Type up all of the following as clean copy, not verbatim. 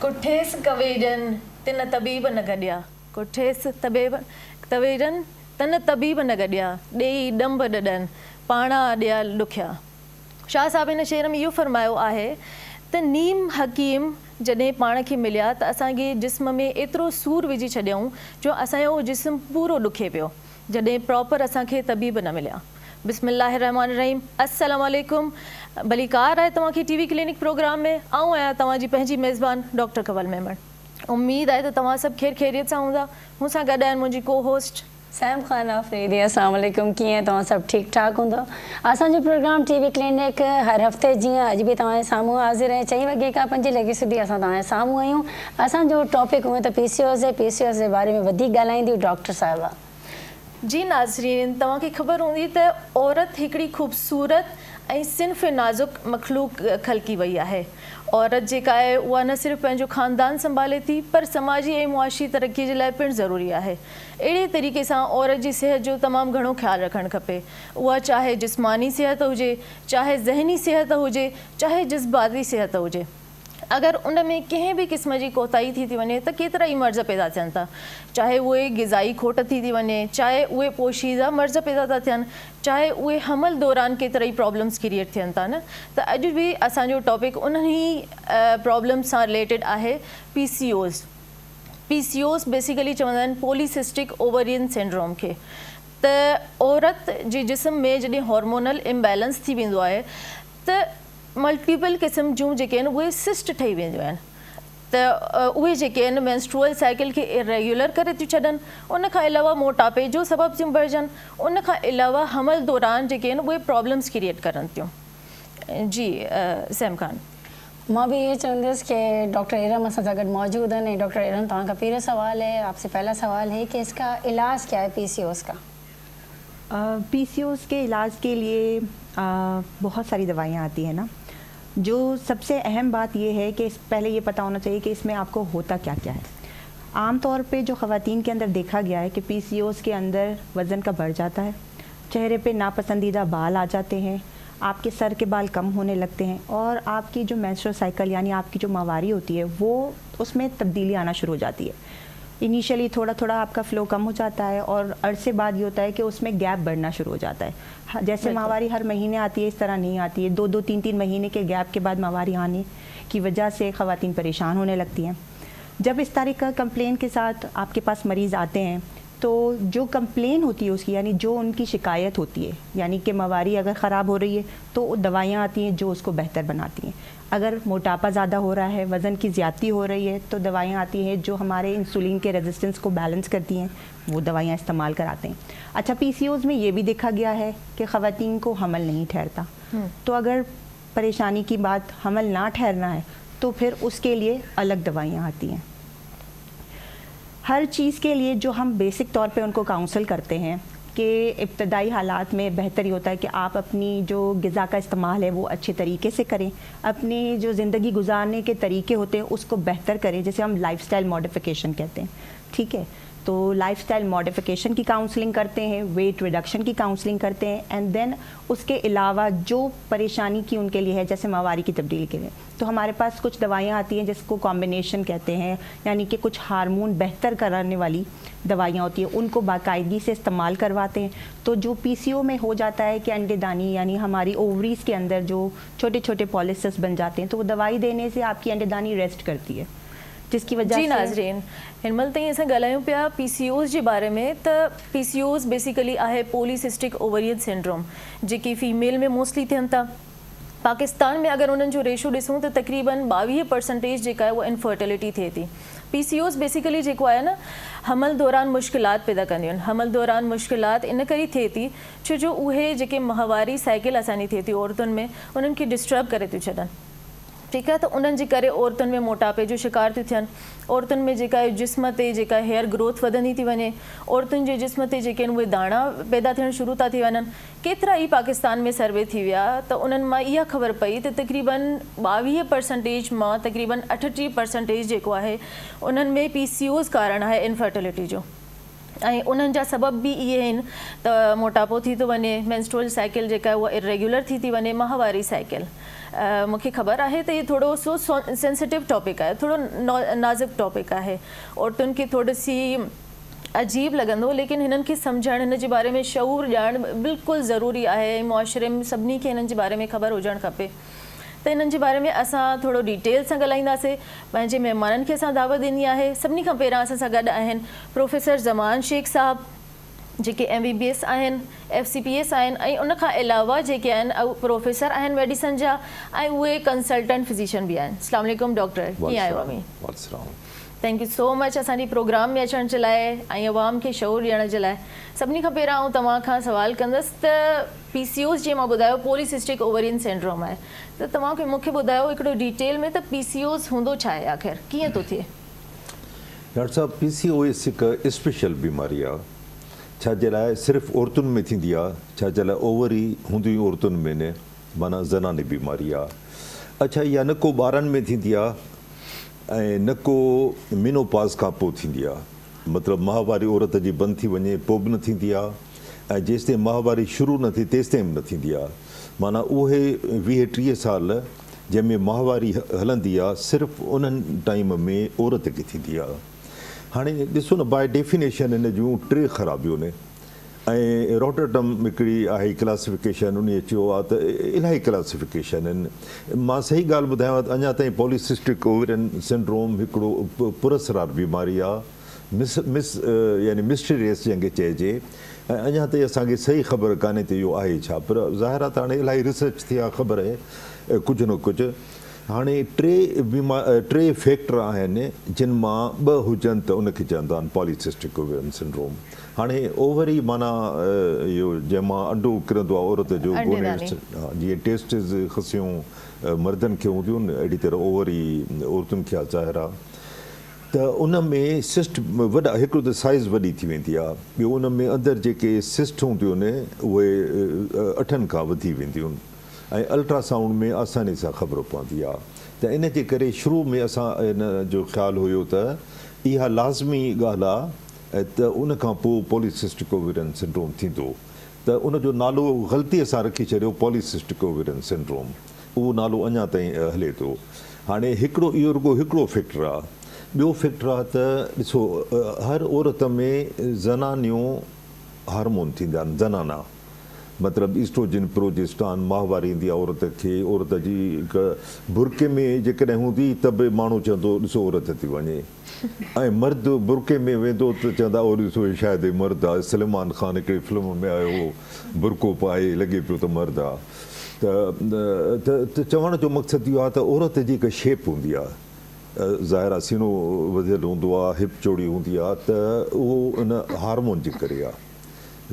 कुठेस कवेजन तिन तबीब न गॾिया कुठेस तवेजन तन तबीब न गॾिया ॾेई ॾंब ॾॾनि पाणा ॾिया ॾुखिया। शाह साहिब हिन शेर में इहो फरमायो आहे त नीम हकीम जॾहिं पाण खे मिलिया त असांखे जिस्म में एतिरो सूर विझी छॾियऊं जो असांजो जिस्म पूरो ॾुखे पियो जॾहिं प्रॉपर असांखे तबीब न मिलिया। बिस्मिल्लाहिर्रहमानिर्रहीम, अस्सलाम वालेकुम। भलीकार आहे तव्हांखे टीवी क्लिनिक प्रोग्राम में। आऊं आहियां तव्हांजी पंहिंजी मेज़बान डॉक्टर कंवल मेमण। उम्मीद आहे त तव्हां सभु ख़ैरियत सां हूंदा। मूंसां गॾु आहिनि मुंहिंजी को होस्ट सैम खान आफरीदी। अस्सलाम वालेकुम, कीअं तव्हां सभु ठीकु ठाक हूंदो। असांजो प्रोग्राम टीवी क्लिनिक हर हफ़्ते जीअं अॼु बि तव्हांजे साम्हूं हाज़िर आहे 4 वॻे खां 5 लॻे सुधी असां तव्हांजे साम्हूं आहियूं। असांजो टॉपिक हूअं त PCOS आहे। PCOS जे बारे में वधीक ॻाल्हाईंदियूं डॉक्टर साहिबा। जी नाज़रीन, तव्हांखे ख़बर हूंदी त औरत हिकिड़ी ख़ूबसूरत ऐं सिन्फ़ नाज़ुक मख़लूक ख़लकी वई आहे। औरत जेका आहे उहा न सिर्फ़ु पंहिंजो ख़ानदान संभाले थी पर समाजी ऐं मुआशी तरक़ी जे लाइ पिणु ज़रूरी आहे। अहिड़े तरीक़े सां औरत जी सिहत जो तमामु घणो ख़्यालु रखणु खपे। उहा चाहे जिस्मानी सिहत हुजे, चाहे ज़हनी सिहत हुजे, चाहे जज़्बाती सिहत हुजे। अगरि उन में कंहिं बि क़िस्म जी कोताही थी वञे त केतिरा ई मर्ज़ पैदा थियनि था। चाहे उहे ग़िज़ाई खोट थी वञे, चाहे उहे पोशीदा मर्ज़ पैदा था थियनि, चाहे उहे हमल दौरान केतिरा ई प्रॉब्लम्स क्रिएट थियनि था न। त अॼु बि असांजो टॉपिक उन्हनि प्रॉब्लम सां रिलेटेड आहे PCOS। PCOS बेसिकली चवंदा आहिनि पॉलीसिस्टिक ओवरियन सिंड्रोम खे। त औरत जे जिस्म में जॾहिं हार्मोनल इम्बैलेंस थी वेंदो आहे त मल्टीपल क़िस्म जूं जेके आहिनि उहे सिस्ट ठही वेंदियूं आहिनि। त उहे जेके आहिनि मेंस्ट्रुअल साइकिल खे इरेग्युलर करे थियूं छॾनि। उन खां अलावा मोटापे जो सबबु थियूं बणिजनि। उन खां अलावा हमल दौरान जेके आहिनि उहे प्रॉब्लम्स क्रिएट करनि थियूं। जी सैम खान। मैं भी ये चवंदसि कि डॉक्टर इरम असां सां गॾु मौजूद हैं। डॉक्टर इरम, तव्हां खां पहिरियों सवाल है, आपसे पहला सवाल है कि इसका इलाज क्या है PCOS का? PCOS के इलाज के लिए बहुत सारी दवाइयाँ आती हैं ना। जो सबसे अहम बात ये है कि पहले ये पता होना चाहिए कि इसमें आपको होता क्या क्या है। आम तौर पे जो ख़वातीन के अंदर देखा गया है कि PCOS के अंदर वज़न का बढ़ जाता है, चेहरे पे नापसंदीदा बाल आ जाते हैं, आपके सर के बाल कम होने लगते हैं और आपकी जो मेंस्ट्रुअल साइकिल यानी आपकी जो माहवारी होती है वो उसमें तब्दीली आना शुरू हो जाती है। इनिशियली थोड़ा थोड़ा आपका फ़्लो कम हो जाता है और अरसे बाद ये होता है कि उसमें गैप बढ़ना शुरू हो जाता है। जैसे माहवारी हर महीने आती है इस तरह नहीं आती है। 2-2, 3-3 महीने के गैप के बाद माहवारी आने की वजह से ख़वातीन परेशान होने लगती हैं। जब इस तरह का कंप्लेन के साथ आपके पास मरीज़ आते हैं तो जो कंप्लेन होती है उसकी यानी जो उनकी शिकायत होती है यानी कि माहवारी अगर ख़राब हो रही है तो दवाइयाँ आती हैं जो उसको बेहतर बनाती हैं। अगर मोटापा ज़्यादा हो रहा है, वज़न की ज़्यादती हो रही है तो दवाइयाँ आती हैं जो हमारे इंसुलिन के रेजिस्टेंस को बैलेंस करती हैं, वो दवाइयाँ इस्तेमाल कराते हैं। अच्छा, PCOS में ये भी देखा गया है कि ख़वातीन को हमल नहीं ठहरता। तो अगर परेशानी की बात हमल ना ठहरना है तो फिर उसके लिए अलग दवाइयाँ आती हैं। हर चीज़ के लिए जो हम बेसिक तौर पे उनको काउंसल करते हैं कि इब्तदाई हालात में बेहतर ही होता है कि आप अपनी जो ग़िज़ा का इस्तेमाल है वो अच्छे तरीके से करें, अपनी जो ज़िंदगी गुजारने के तरीके होते हैं उसको बेहतर करें, जैसे हम लाइफस्टाइल मॉडिफिकेशन कहते हैं। ठीक है, तो लाइफस्टाइल मॉडिफिकेशन की काउंसलिंग करते हैं, वेट रिडक्शन की काउंसलिंग करते हैं एंड देन उसके अलावा जो परेशानी की उनके लिए है जैसे माहवारी की तब्दीली के लिए तो हमारे पास कुछ दवाइयाँ आती हैं जिसको कॉम्बिनेशन कहते हैं यानी कि कुछ हार्मोन बेहतर कराने वाली दवाइयाँ होती हैं, उनको बाकायदगी से इस्तेमाल करवाते हैं। तो जो PCO में हो जाता है कि अंडेदानी यानी हमारी ओवरीज़ के अंदर जो छोटे छोटे पॉलिसिस बन जाते हैं तो वो दवाई देने से आपकी अंडेदानी रेस्ट करती है, जिसकी वजह जी से नाज़रीन, हिनमल ताईं असां ॻाल्हायूं पिया PCOS जे बारे में। त PCOS बेसिकली आहे पॉलीसिस्टिक ओवरियन सिंड्रोम जेकी फीमेल में मोस्टली थियनि था। पाकिस्तान में अगर उन्हनि जो रेशो ॾिसूं त तक़रीबन 22% जेका आहे उहा इनफर्टिलिटी थिए थी। PCOS बेसिकली जेको आहे न हमल दौरान मुश्किलात पैदा कंदियूं आहिनि। हमल दौरान मुश्किलात इन करे थिए थी छो जो उहे जेके माहवारी साइकिल असांजी थिए थी औरतुनि में उन्हनि खे डिस्टर्ब करे थियूं छॾनि। ठीक है, तो उन्हनि जे करे औरतुनि में मोटापे जो शिकार थियूं थियनि। औरतुनि में जेका जिस्म ते जेका हेयर ग्रोथ वधंदी थी वञे, औरतुनि जे जिस्म ते जेके आहिनि उहे दाणा पैदा थियण शुरू था थी वञनि। केतिरा ई पाकिस्तान में सर्वे थी विया त उन्हनि मां इहा ख़बर पई त तक़रीबन 22% मां तक़रीबन 38% जेको आहे उन्हनि में PCOS कारण आहे इनफर्टिलिटी जो। ऐं उन्हनि जा सबब बि इहे आहिनि त मोटापो थी थो वञे, मेंस्ट्रुअल साइकिल जेका आहे उहा इरेग्युलर थी वञे, माहवारी साइकिल। मूंखे ख़बर आहे त इहो थोरो सो सेंसिटिव टॉपिक आहे, थोरो नाज़ुक टॉपिक आहे, औरतुनि खे थोरी सी अजीब लॻंदो, लेकिन हिननि खे सम्झणु, हिन जे बारे में शऊर ॼाणणु बिल्कुलु ज़रूरी आहे। मुआशिरे में सभिनी खे हिननि जे बारे में ख़बर हुजणु खपे। त हिननि जे बारे में असां थोरो डिटेल सां ॻाल्हाईंदासीं। पंहिंजे महिमाननि खे असां दावत ॾिनी आहे। सभिनी खां पहिरियां असां सां गॾु आहिनि प्रोफेसर ज़मान शेख साहब, जेके MBBS आहिनि, FCPS आहिनि, ऐं उनखां अलावा जेके आहिनि प्रोफेसर आहिनि मेडिसन जा, ऐं उहे कंसल्टेंट फिज़िशियन बि आहिनि। अस्सलाम वालेकुम डॉक्टर, कीअं आहियो? अमी, थैंक यू सो मच असांजी प्रोग्राम में अचण जे लाइ ऐं अवाम खे शऊर ॾियण जे लाइ। सभिनी खां पहिरियां आउं तव्हां खां सवाल कंदसि त PCOS जीअं मां ॿुधायो पॉलीसिस्टिक ओवरियन सिंड्रोम आहे, त तव्हां मूंखे ॿुधायो हिकिड़ो डिटेल में त PCOS हूंदो छा आहे, आख़िर कीअं थो थिए? डॉक्टर साहब, PCOS हिकु स्पेशल बीमारी आहे। छा जे लाइ सिर्फ़ु औरतुनि में थींदी आहे, छा जे लाइ ओवरी हूंदी औरतुनि में न, माना ज़नानी बीमारी आहे। अच्छा, इहा न को ॿारनि में थींदी आहे ऐं न को मिनोपाज़ खां पोइ थींदी आहे, मतिलबु माहवारी औरत जी बंदि थी वञे पोइ बि न थींदी आहे, ऐं जेसिताईं माहवारी शुरू न थिए तेसिताईं बि न थींदी आहे। माना उहे 20-30 साल जंहिंमें माहवारी हलंदी आहे, सिर्फ़ु उन्हनि टाइम में औरत खे थींदी आहे। हाणे ॾिसो न, बाय डेफिनेशन हिन जूं 3 ख़राबियूं आहिनि, ऐं रॉटरडम हिकिड़ी आहे क्लासिफिकेशन, उन चयो आहे त इलाही क्लासिफिकेशन आहिनि। मां सही ॻाल्हि ॿुधायांव त अञा ताईं पॉलीसिस्टिक ओवरियन सिंड्रोम हिकिड़ो पुरस्रार बीमारी आहे, यानी मिस्टीरियस जंहिंखे चइजे, ऐं अञा ताईं असांखे सही ख़बर कान्हे त इहो आहे छा, पर ज़ाहिर आहे त हाणे इलाही रिसर्च थी आहे, ख़बर आहे कुझु न कुझु। हाणे 3 फैक्टर आहिनि जिन मां 2 हुजनि त उनखे चवंदा आहिनि पॉलीसिस्टिक ओवरियन सिंड्रोम। हाणे ओवरी माना इहो जंहिंमां अंडो किरंदो आहे औरत जो, जीअं टेस्टिस खसियूं मर्दनि खे हूंदियूं आहिनि, अहिड़ी तरह ओवरी औरतुनि खे ज़ाहिर आहे। त उन में सिस्ट वॾा, हिकिड़ो त साइज़ वॾी थी वेंदी आहे, ॿियो उन में अंदरि जेके सिस्ट हूंदियूं आहिनि उहे 8 खां वधी वेंदियूं आहिनि, ऐं अल्ट्रासाउंड में आसानी सां ख़बर पवंदी आहे। त इन जे करे शुरू में असां इन जो ख़्यालु हुयो त इहा लाज़मी ॻाल्हि आहे त उन खां पोइ पॉलीसिस्टिक ओवरियन सिंड्रोम थींदो, त उनजो नालो ग़लतीअ सां रखी छॾियो पॉलीसिस्टिक ओवरियन सिंड्रोम, उहो नालो अञा ताईं हले थो। हाणे हिकिड़ो इहो रुॻो हिकिड़ो फैक्टर आहे। ॿियो फैक्टर आहे त ॾिसो, हर औरत में ज़नानियूं हार्मोन थींदा आहिनि, ज़नाना मतिलबु ईस्ट्रोजन, प्रोजेस्टेरॉन, माहवारी ईंदी आहे औरत खे। औरत जी हिकु बुरके में जेकॾहिं हूंदी त बि माण्हू चवंदो ॾिसो औरत थी वञे, ऐं मर्द बुरके में वेंदो त चवंदा ओ ॾिसो शायदि मर्द आहे। सलमान ख़ान हिकिड़ी फिल्म में आयो हो, बुरको पाए लॻे पियो त मर्द आहे। त चवण जो मक़सदु इहो आहे त औरत जी हिकु शेप हूंदी आहे, ज़ाहिर आहे सीनो वधियलु हूंदो आहे, हिप चौड़ी हूंदी आहे, त उहो उन हार्मोन जे करे आहे,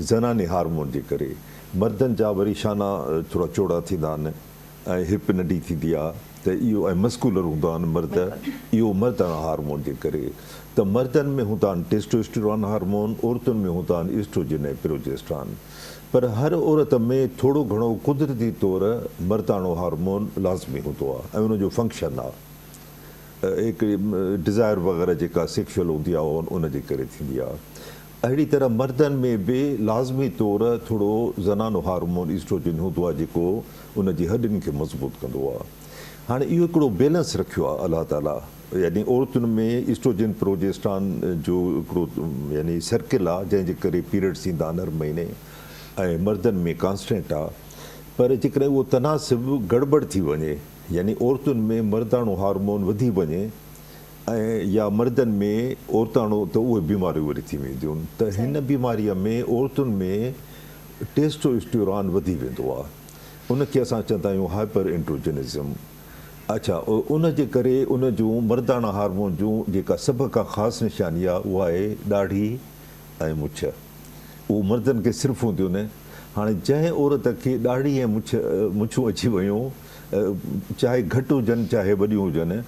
ज़नानी हार्मोन जे करे। मर्दनि जा वरी शाना थोरा चौड़ा थींदा आहिनि ऐं हिप नंढी थींदी आहे, त इहो ऐं मस्कुलर हूंदा आहिनि मर्द, इहो मर्दाना हार्मोन जे करे। त मर्दनि में हूंदा आहिनि टेस्टोस्टेरोन हार्मोन, औरतुनि में हूंदा आहिनि ईस्ट्रोजन ऐं प्रोजेस्टेरॉन। पर हर औरत में थोरो घणो कुदरती तौर मर्दानो हार्मोन लाज़मी हूंदो आहे, ऐं उनजो फंक्शन आहे, हिकिड़ी डिज़ायर वग़ैरह जेका सेक्शुअल हूंदी आहे उनजे करे थींदी आहे। अहिड़ी तरह मर्दनि में बि लाज़मी तौर थोरो ज़नानो हार्मोन ईस्ट्रोजन हूंदो आहे, जेको उनजी हॾियुनि खे मज़बूत कंदो आहे। हाणे इहो हिकिड़ो बैलेंस रखियो आहे अलाह ताला, यानी औरतुनि में ईस्ट्रोजन प्रोजेस्टेरॉन जो हिकिड़ो यानी सर्किल आहे, जंहिंजे करे पीरियड्स ईंदा आहिनि हर महीने, ऐं मर्दनि में कॉन्स्टेंट आहे। पर जेकॾहिं उहो तनासिब गड़बड़ थी वञे, यानी औरतुनि में मर्दाणो हार्मोन वधी वञे ऐं या मर्दनि में औरताणो, त उहे बीमारियूं वरी थी वेंदियूं आहिनि। त हिन बीमारीअ में औरतुनि में टेस्टोस्टेरोन वधी वेंदो आहे, उनखे असां चवंदा आहियूं हाइपर एंड्रोजनिज़म। अच्छा, उन जे करे उन जूं मर्दाना हार्मोन जूं जेका सभ खां ख़ासि निशानी आहे उहा आहे ॾाढ़ी ऐं मुछ। उहो मर्दनि खे सिर्फ़ु हूंदियूं आहिनि। हाणे जंहिं औरत खे ॾाढ़ी ऐं मुछूं अची वियूं, चाहे घटि हुजनि चाहे वॾियूं हुजनि,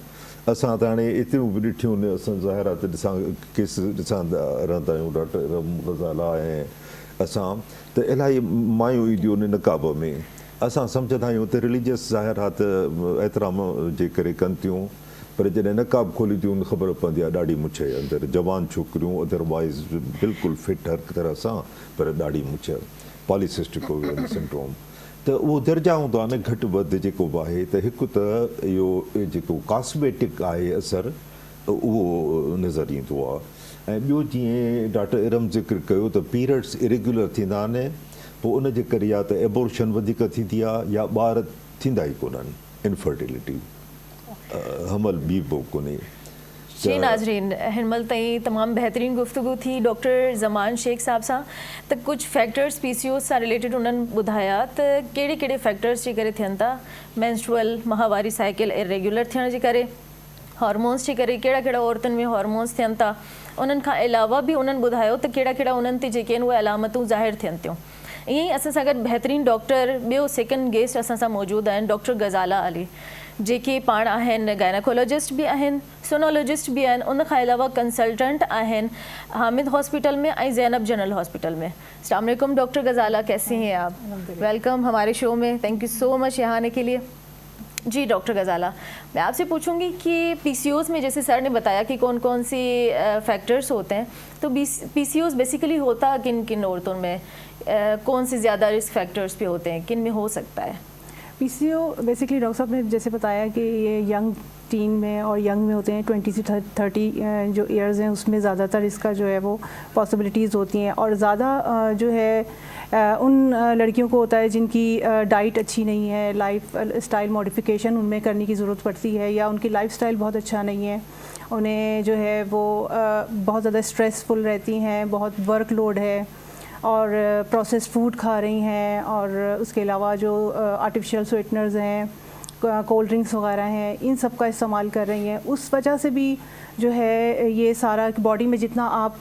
असां त हाणे एतिरियूं बि ॾिठियूं आहिनि, असां ज़ाहिर आहे त केस ॾिसंदा रहंदा आहियूं, डॉक्टर ग़ज़ाला ऐं असां, त इलाही मायूं ईंदियूं आहिनि नकाब में। असां सम्झंदा आहियूं त रिलीजियस ज़ाहिर आहे त एतिराम जे करे कनि थियूं, पर जॾहिं नकाब खोली थियूं ख़बर पवंदी आहे ॾाढी मुछ आहे अंदरि, जवान छोकिरियूं अदरवाइज़ बिल्कुलु फिट हर तरह सां, पर ॾाढी मुछ, पॉलीसिस्टिक ओवेरियन सिंड्रोम। त उहो दर्जा हूंदो आहे न घटि वधि जेको बि आहे। त हिकु त इहो जेको कॉस्मेटिक आहे असरु उहो नज़र ईंदो आहे। ऐं ॿियो जीअं डॉक्टर इरम ज़िक्र कयो त पीरियड्स इरेग्युलर थींदा आहिनि, पोइ उनजे करे या त एबॉर्शन वधीक थींदी आहे या ॿार थींदा ई कोन्हनि, इनफर्टिलिटी, हमल बीबो कोन्हे। जी नाज़रीन, हिनमल ताईं तमामु बहितरीन गुफ्तगू थी डॉक्टर ज़मान शेख साहब सां। त कुझु फैक्टर्स PCOS सां रिलेटेड उन्हनि ॿुधाया त कहिड़े कहिड़े फैक्टर्स जे करे थियनि था। मेंस्ट्रुअल माहवारी साइकिल इरेग्युलर थियण जे करे, हार्मोन्स जे करे कहिड़ा कहिड़ा औरतुनि में हार्मोन्स थियनि था। उन्हनि खां अलावा बि उन्हनि ॿुधायो त कहिड़ा कहिड़ा उन्हनि ते जेके आहिनि उहे अलामतूं ज़ाहिर थियनि थियूं। ईअं ई असां सां गॾु बहितरीन डॉक्टर ॿियो सेकेंड गेस्ट असां सां मौजूदु आहिनि, डॉक्टर गज़ाला अली, जेके पाण आहिनि गायनेकोलॉजिस्ट भी आहिनि, सोनोलॉजिस्ट भी आहिनि, उन खां अलावा कंसल्टेंट आहिनि हामिद हॉस्पिटल में और ज़ैनब जनरल हॉस्पिटल में। अस्सलाम वालेकुम डॉक्टर गज़ाला, कैसी हैं आप? वेलकम हमारे शो में, थैंक यू सो मच यहाँ आने के लिए। जी डॉक्टर गज़ाला, मैं आपसे पूछूंगी कि PCOS में जैसे सर ने बताया कि कौन कौन सी फैक्टर्स होते हैं, तो PCOS बेसिकली होता किन किन औरतों में, कौन से ज़्यादा रिस्क फैक्टर्स पे होते हैं, किन में हो सकता है? PCO बेसिकली डॉक्टर साहब ने जैसे बताया कि ये यंग टीन में और यंग में होते हैं, 20 से 30 जो ईयर्स हैं उसमें ज़्यादातर इसका जो है वो पॉसिबिलिटीज़ होती हैं। और ज़्यादा जो है उन लड़कियों को होता है जिनकी डाइट अच्छी नहीं है, लाइफ स्टाइल मॉडिफिकेशन उनमें करने की ज़रूरत पड़ती है, या उनकी लाइफ स्टाइल बहुत अच्छा नहीं है, उन्हें जो है वो बहुत ज़्यादा स्ट्रेसफुल रहती हैं, बहुत वर्क लोड है और प्रोसेस फूड खा रही हैं, और उसके अलावा जो आर्टिफिशियल स्वीटनर्स हैं, कोल्ड ड्रिंक्स वगैरह हैं, इन सब का इस्तेमाल कर रही हैं। उस वजह से भी जो है ये सारा बॉडी में जितना आप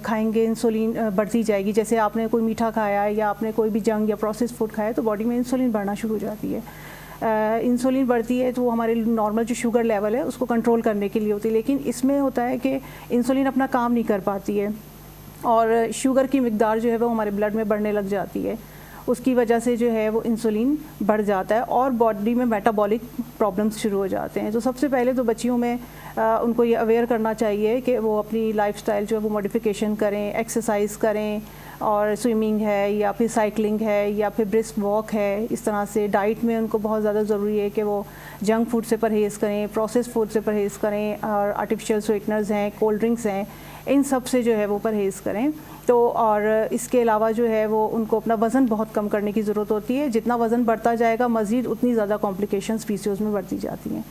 खाएंगे इंसुलिन बढ़ती जाएगी। जैसे आपने कोई मीठा खाया है या आपने कोई भी जंक या प्रोसेस फूड खाया तो बॉडी में इंसुलिन बढ़ना शुरू हो जाती है। इंसुलिन बढ़ती है तो वो हमारे नॉर्मल जो शुगर लेवल है उसको कंट्रोल करने के लिए होती है, लेकिन इसमें होता है कि इंसुलिन अपना काम नहीं कर पाती है और शुगर की मिकदार जो है वो हमारे ब्लड में बढ़ने लग जाती है। उसकी वजह से जो है वो इंसुलिन बढ़ जाता है और बॉडी में मेटाबॉलिक प्रॉब्लम्स शुरू हो जाते हैं। तो सबसे पहले तो बच्चियों में उनको ये अवेयर करना चाहिए कि वो अपनी लाइफस्टाइल जो है वो मॉडिफिकेशन करें, एक्सरसाइज करें, और स्विमिंग है या फिर साइकिलिंग है या फिर ब्रिस्क वॉक है। इस तरह से डाइट में उनको बहुत ज़्यादा ज़रूरी है कि वो जंक फूड से परहेज़ करें, प्रोसेस फूड से परहेज़ करें, और आर्टिफिशियल स्वीटनर्स हैं, कोल्ड ड्रिंक्स हैं, इन सब से जो है वो परहेज़ करें। तो और इसके अलावा जो है वो उनको अपना वज़न बहुत कम करने की ज़रूरत होती है। जितना वज़न बढ़ता जाएगा मज़ीद उतनी ज़्यादा कॉम्प्लिकेशंस PCOS में बढ़ती जाती हैं,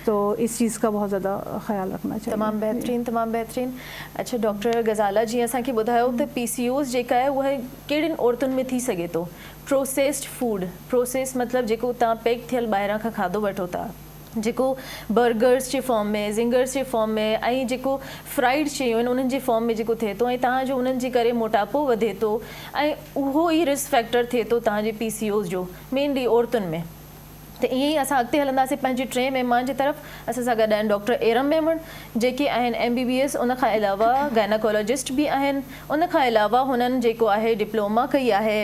तो इस चीज़ का बहुत ज़्यादा ख्याल रखना चाहिए। तमाम बेहतरीन। अच्छा डॉक्टर गज़ाला जी, असांखे ॿुधायो त PCOS जेका आहे उहा कहिड़ियुनि औरतुनि में थी सघे थो? प्रोसेस्ड फूड, प्रोसेस मतिलबु जेको तव्हां पैक थियल ॿाहिरां खां खाधो वठो था, जेको बर्गर्स जे फॉर्म में, ज़िंगर्स जे फॉर्म में, ऐं जेको फ्राइड शयूं आहिनि उन्हनि जे फॉर्म में जेको थिए थो, ऐं तव्हांजो उन्हनि जे करे मोटापो वधे थो, ऐं उहो ई रिस्क फैक्टर थिए थो तव्हांजे PCOS जो, मेनली औरतुनि में। त ईअं ई असां अॻिते हलंदासीं पंहिंजे टे महिमान जे तरफ़। असां सां गॾु आहिनि डॉक्टर एरम मेमन, जेके आहिनि MBBS, उन खां अलावा गायनेकोलॉजिस्ट बि आहिनि, उन खां अलावा हुननि जेको आहे डिप्लोमा कई आहे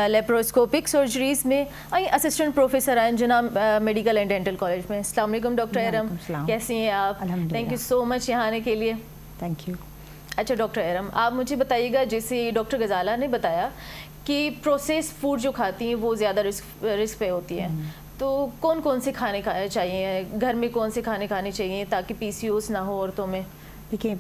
लेप्रोस्कोपिक सर्जरीज़ में, ऐं असिस्टेंट प्रोफेसर आहिनि जिना मेडिकल एंड डेंटल कॉलेज में। अस्सलाम वालेकुम डॉक्टर एरम, कैसी हैं आप? थैंक यू सो मच यहाँ आने के लिए। Thank U. अच्छा डॉक्टर एरम, आप मुझे बताइएगा, जैसे डॉक्टर गज़ाला ने बताया कि प्रोसेस फूड जो खाती हैं वो ज़्यादा रिस्क पे होती है, तो कौन कौन से खाने खाने चाहिए, घर में कौन से खाने खाने चाहिए ताकि PCOS ना हो औरतों में? देखिए,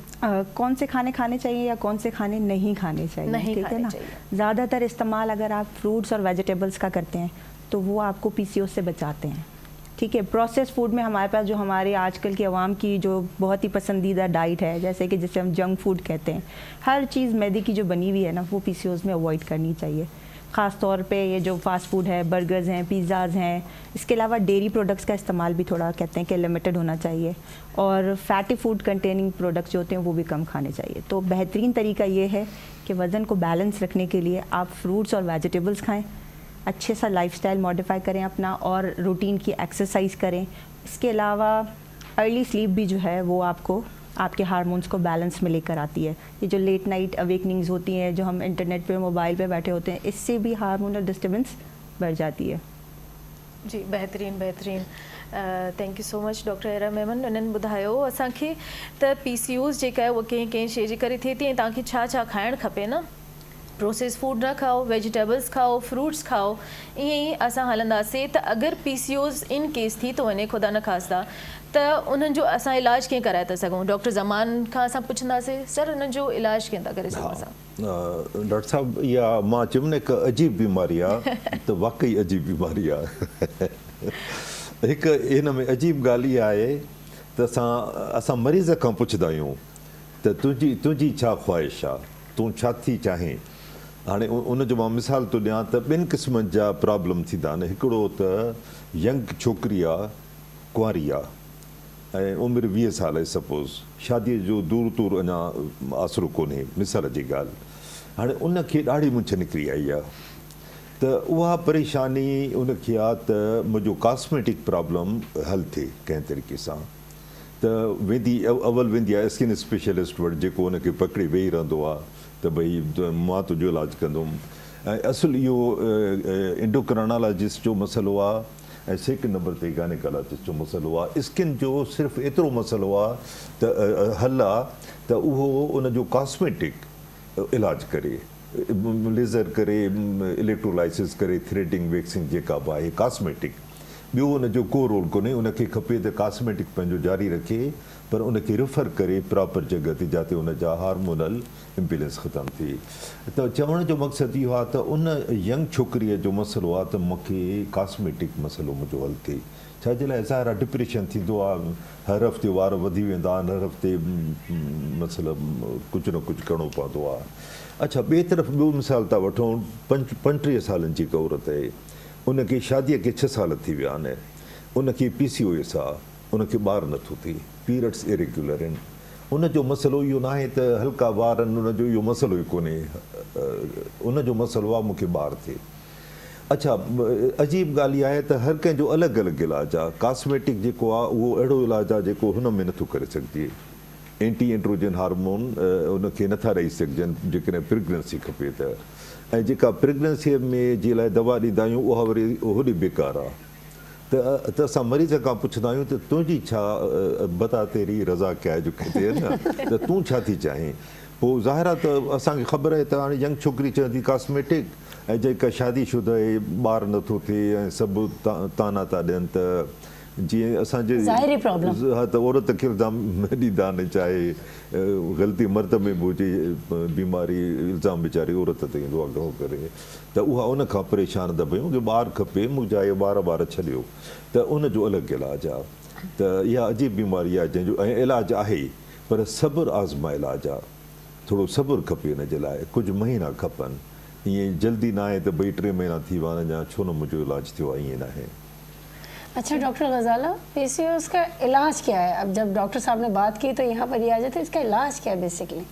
कौन से खाने खाने चाहिए या कौन से खाने नहीं खाने चाहिए, ठीक है ना। ज़्यादातर इस्तेमाल अगर आप फ्रूट्स और वेजिटेबल्स का करते हैं तो वो आपको PCOS से बचाते हैं, ठीक है। प्रोसेस फूड में हमारे पास जो हमारे आजकल की आवाम की जो बहुत ही पसंदीदा डाइट है, जैसे कि जिसे हम जंक फूड कहते हैं, हर चीज़ मैदे की जो बनी हुई है ना वो PCOS में अवॉइड करनी चाहिए। ख़ास तौर पे ये जो फास्ट फूड है, बर्गर्स हैं, पिज़्ज़ाज़ हैं, इसके अलावा डेयरी प्रोडक्ट्स का इस्तेमाल भी थोड़ा कहते हैं कि लिमिटेड होना चाहिए, और फैटी फूड कंटेनिंग प्रोडक्ट्स जो होते हैं वो भी कम खाने चाहिए। तो बेहतरीन तरीका ये है कि वज़न को बैलेंस रखने के लिए आप फ्रूट्स और वेजिटेबल्स खाएं, अच्छे सा लाइफस्टाइल मॉडिफाई करें अपना, और रूटीन की एक्सरसाइज करें। इसके अलावा अर्ली स्लीप भी जो है वो आपको आपके हार्मोन्स को बैलेंस में लेकर आती है। ये जो लेट नाइट अवेकनिंग्स होती हैं, जो हम इंटरनेट पे मोबाइल पे बैठे होते हैं, इससे भी हार्मोनल डिस्टर्बेंस बढ़ जाती है। जी बहितरीनु बहितरीनु thank you so much doctor era Memon उन्हनि ॿुधायो असांखे त PCOS जेका आहे उहा कंहिं कंहिं शइ जे करे थिए थी ऐं तव्हांखे छा छा खाइणु खपे न प्रोसेस फूड न खाओ वेजिटेबल्स खाओ फ्रूट्स खाओ ईअं ई असां हलंदासीं त अगरि PCOS इन केस थी थो वञे ख़ुदा न ख़ास्ता त उन्हनि जो असां इलाज कीअं कराए था सघूं डॉक्टर ज़मान खां असां पुछंदासीं सर उन्हनि जो इलाज कीअं था करे सघूं असां डॉक्टर साहब इहा मां चयुमि न हिकु अजीब बीमारी आहे त वाक़ई अजीब बीमारी आहे हिकु हिन में अजीब ॻाल्हि इहा आहे त असां मरीज़ खां पुछंदा आहियूं त तुंहिंजी छा ख़्वाहिश आहे तूं छा थी चाहीं हाणे उनजो मां मिसाल थो ॾियां त ॿिनि क़िस्मनि जा प्रॉब्लम थींदा आहिनि हिकिड़ो त यंग छोकिरी आहे कुंवारी आहे ऐं उमिरि 20 साल आहे सपोज़ शादीअ जो दूर दूर अञा आसिरो कोन्हे मिसाल जी ॻाल्हि हाणे उनखे ॾाढी मुंछ निकिरी आई आहे त उहा परेशानी उनखे आहे त मुंहिंजो कॉस्मेटिक प्रॉब्लम हल थिए कंहिं तरीक़े सां त अवल वेंदी आहे स्किन स्पेशलिस्ट वटि जेको उनखे पकिड़े वेही रहंदो आहे त भई मां तुंहिंजो इलाजु कंदुमि ऐं असुलु इहो इंडोक्राइनोलॉजिस्ट जो मसइलो आहे ऐं सेकेंड नंबर ते गायनेकोलॉजिस्ट जो मसइलो आहे स्किन जो सिर्फ़ु एतिरो मसइलो आहे त हल आहे त उहो उनजो कॉस्मेटिक इलाजु करे लेज़र करे इलेक्ट्रोलाइसिस करे थ्रेडिंग वैक्सिंग जेका बि आहे कॉस्मेटिक ॿियो उनजो को रोल कोन्हे उनखे खपे त कॉस्मेटिक पंहिंजो जारी रखे पर उनखे रिफर करे प्रॉपर जॻह ते जिते उनजा हार्मोनल इम्बेलेंस ख़तमु थिए त चवण जो मक़सदु इहो आहे त उन यंग छोकिरीअ जो मसइलो आहे त मूंखे कॉस्मेटिक मसइलो मुंहिंजो हल थिए छाजे लाइ ज़ाहिर आहे डिप्रेशन थींदो आहे हर हफ़्ते वार वधी वेंदा आहिनि हर हफ़्ते मतिलबु कुझु न कुझु करिणो पवंदो आहे अच्छा ॿिए तरफ़ ॿियो मिसाल था वठूं 35 सालनि जी हिकु औरत आहे उनखे शादीअ खे 6 साल थी विया आहिनि उनखे PCOS आहे उनखे ॿारु नथो थिए पीरियड्स इरेग्युलर आहिनि उनजो मसइलो इहो न आहे त हल्का ॿार आहिनि उनजो इहो मसइलो ई कोन्हे उनजो मसइलो आहे मूंखे ॿारु थिए अच्छा अजीब ॻाल्हि इहा आहे त हर कंहिंजो अलॻि अलॻि इलाजु आहे कॉस्मेटिक जेको आहे उहो अहिड़ो इलाजु आहे जेको हुन में नथो करे सघिजे एंटी एंड्रोजन हार्मोन उनखे नथा ॾेई सघिजनि जेकॾहिं प्रेगनेंसी खपे त ऐं जेका प्रेगनेंसीअ में जे लाइ दवा ॾींदा आहियूं उहा वरी होॾे बेकार आहे त असां मरीज़ खां पुछंदा आहियूं त तुंहिंजी छा बता तेरी रज़ा क्या है जो कहते हैं न त तूं छा थी चाहीं पोइ ज़ाहिर आहे त असांखे ख़बर आहे त हाणे यंग छोकिरी चवंदी कॉस्मेटिक ऐं जेका शादीशुदा आहे ॿारु नथो थिए ऐं सभु ताना था ॾियनि त जीअं असांजे हा त औरत खे इल्ज़ाम ॾींदा आहिनि चाहे ग़लती मर्द में बि हुजे बीमारी इल्ज़ाम वीचारी औरत ते ईंदो आहे घणो करे त उहा उन खां परेशान त भई मूंखे ॿारु खपे मुंहिंजा इहे ॿार छॾियो त उनजो अलॻि इलाजु आहे त इहा अजीब बीमारी आहे जंहिंजो ऐं इलाजु आहे पर सब्र आज़मा इलाजु आहे थोरो सब्र खपे हिन जे लाइ कुझु महीना खपनि ईअं जल्दी न आहे त भई 3 महीना थी विया आहिनि या छो न मुंहिंजो इलाजु थियो आहे ईअं न आहे अच्छा डॉक्टर गजाला PCOS का इलाज क्या है अब जब डॉक्टर साहब ने बात की तो यहाँ पर ये आ जाता है इसका इलाज क्या है बेसिकली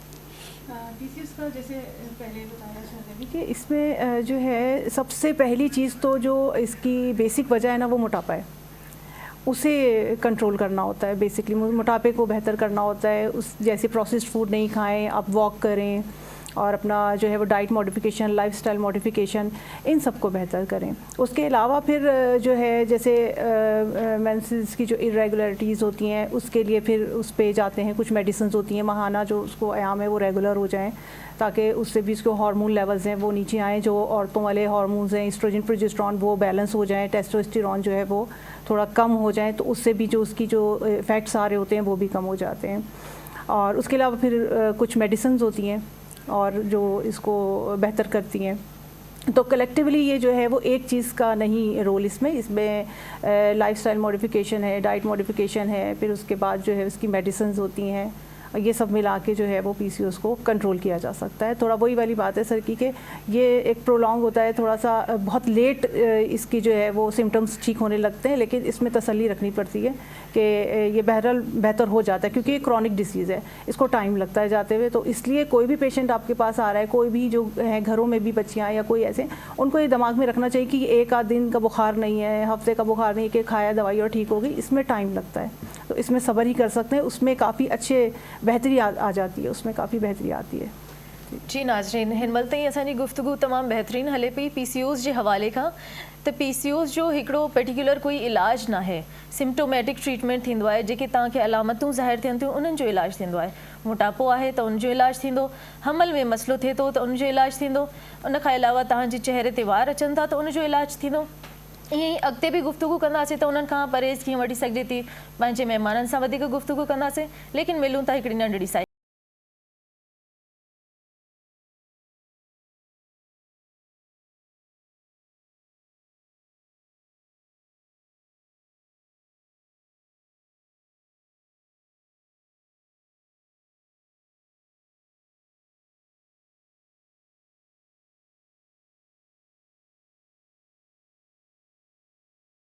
PCOS का जैसे पहले बताया शायद कि इसमें जो है सबसे पहली चीज़ तो जो इसकी बेसिक वजह है ना वो मोटापा है उसे कंट्रोल करना होता है बेसिकली मोटापे को बेहतर करना होता है उस जैसे प्रोसेस्ड फूड नहीं खाएं आप वॉक करें और अपना जो है वो diet modification lifestyle modification in सब को बेहतर करें उसके अलावा फिर जो है जैसे मेंसेस की जो इरेगुलरिटीज़ होती हैं उसके लिए फिर उस पे जाते हैं कुछ मेडिसिन होती हैं माहाना जो उसको आयाम है वो रेगुलर हो जाएं ताकि उससे भी उसके हार्मोन लेवल्स हैं वो नीचे आएँ जो औरतों वाले हार्मोन्स हैं एस्ट्रोजन प्रोजेस्टेरॉन वो बैलेंस हो जाएँ टेस्टोस्टेरॉन जो है वो थोड़ा कम हो जाए तो उससे भी जो उसकी जो इफ़ेक्ट्स आ रहे होते हैं वो भी कम हो जाते हैं और उसके अलावा फिर कुछ मेडिसिन होती हैं और जो इसको बेहतर करती हैं तो कलेक्टिवली ये जो है वो एक चीज़ का नहीं रोल इसमें लाइफस्टाइल मॉडिफिकेशन है डाइट मॉडिफिकेशन है फिर उसके बाद जो है उसकी मेडिसिन होती हैं ये सब मिला के जो है वो PCOS को कंट्रोल किया जा सकता है थोड़ा वही वाली बात है सर की कि ये एक प्रोलॉन्ग होता है थोड़ा सा बहुत लेट इसकी जो है वो सिम्टम्स ठीक होने लगते हैं लेकिन इसमें तसल्ली रखनी पड़ती है कि ये बहरहाल बेहतर हो जाता है क्योंकि ये क्रॉनिक डिसीज़ है इसको टाइम लगता है जाते हुए तो इसलिए कोई भी पेशेंट आपके पास आ रहा है कोई भी जो है घरों में भी बच्चियाँ या कोई ऐसे उनको ये दिमाग में रखना चाहिए कि एक आध दिन का बुखार नहीं है हफ्ते का बुखार नहीं है कि खाया दवाई और ठीक हो गई इसमें टाइम लगता है तो इसमें सब्र ही कर सकते हैं उसमें काफ़ी अच्छे बेहतरी आ जाती है उसमें काफ़ी बेहतरी आती है जी नाज़रीन, हिन महिल ताईं असांजी गुफ्तगू तमामु बहितरीनु हले पई PCOS जे हवाले खां। त PCOS जो हिकिड़ो पर्टिकुलर कोई इलाज न आहे, सिम्प्टोमेटिक ट्रीटमेंट थींदो आहे, जेके तव्हांखे अलामतूं ज़ाहिर थियनि थियूं उन्हनि जो इलाज थींदो आहे। मोटापो आहे त उनजो इलाज थींदो, हमल में मसइलो थिए थो त उनजो इलाज थींदो, उन खां अलावा तव्हांजे चहिरे ते वार अचनि था त उनजो इलाज थींदो। ईअं ई अॻिते बि गुफ्तगू कंदासीं त उन्हनि खां परहेज़ कीअं वठी सघिजे थी, पंहिंजे महिमाननि सां वधीक गुफ्तगू कंदासीं, लेकिन मिलूं था हिकिड़ी नंढड़ी साई।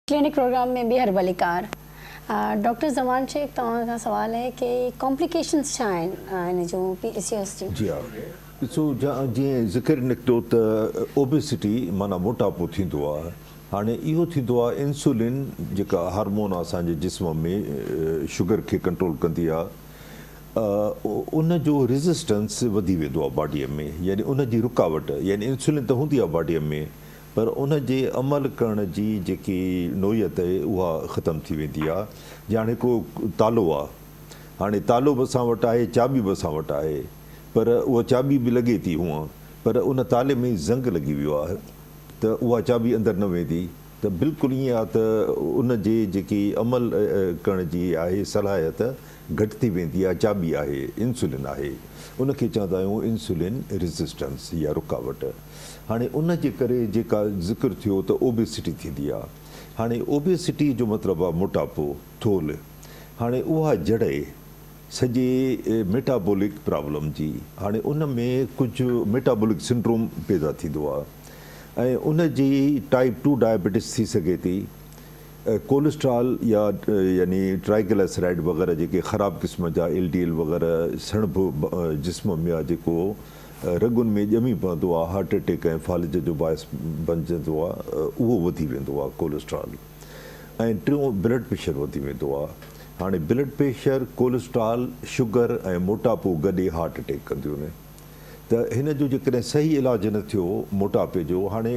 क्लिनिक प्रोग्राम में भी हर भली कार डॉक्टर ज़मान शेख तव्हां खां सवाल है कि कॉम्प्लिकेशंस छा आहिनि इन जो PCOS जी? जी हा, ॾिसो जीअं ज़िक्र निकितो त ओबेसिटी माना मोटापो थींदो आहे। हाणे इहो थींदो आहे इंसुलिन जेका हार्मोन आहे असांजे जिस्म में शुगर खे कंट्रोल कंदी आहे, उन जो रेज़िस्टेंस वधी वेंदो आहे बॉडीअ में, यानी उन जी रुकावट, यानी इंसुलिन त हूंदी आहे बॉडीअ में पर उन जे अमल करण जी जेकी नोयत आहे उहा ख़तमु थी वेंदी आहे। ॼाणे को तालो आहे, हाणे तालो बि असां वटि आहे, चाबी बि असां वटि आहे, पर उहा चाबी बि लॻे थी हूअं, पर उन ताले में ज़ंग लॻी वियो आहे त उहा चाबी अंदरि न वेंदी। त बिल्कुलु ईअं आहे त उन जे जेकी अमल करण जी आहे सलाहियत घटि थी वेंदी आहे। चाबी आहे इंसुलिन आहे, उनखे चवंदा आहियूं इंसुलिन रेज़िस्टेंस या रुकावट। हाणे उन जे करे जेका ज़िक्र थियो त ओबेसिटी थींदी आहे। हाणे ओबेसिटी जो मतिलबु आहे मोटापो, थोल। हाणे उहा जड़ सॼे मेटाबॉलिक प्रॉब्लम जी। हाणे उन में कुझु मेटाबॉलिक सिंड्रोम पैदा थींदो आहे ऐं उन जी टाइप 2 डायबिटीज़ थी सघे थी। कोलेस्ट्रॉल या यानी ट्राइग्लिसराइड वग़ैरह जेके ख़राबु क़िस्म जा LDL वग़ैरह सणभ जिस्म में आहे जेको रगुनि में ॼमी पवंदो आहे, हार्ट अटैक ऐं फालिज जो बाइस बणिजंदो आहे, उहो वधी वेंदो आहे कोलेस्ट्रॉल। ऐं टियों ब्लड प्रेशर वधी वेंदो आहे। हाणे ब्लड प्रेशर, कोलेस्ट्रॉल, शुगर ऐं मोटापो गॾे हार्ट अटैक कंदियूं आहिनि। त हिन जो जेकॾहिं सही इलाजु न थियो मोटापे जो, हाणे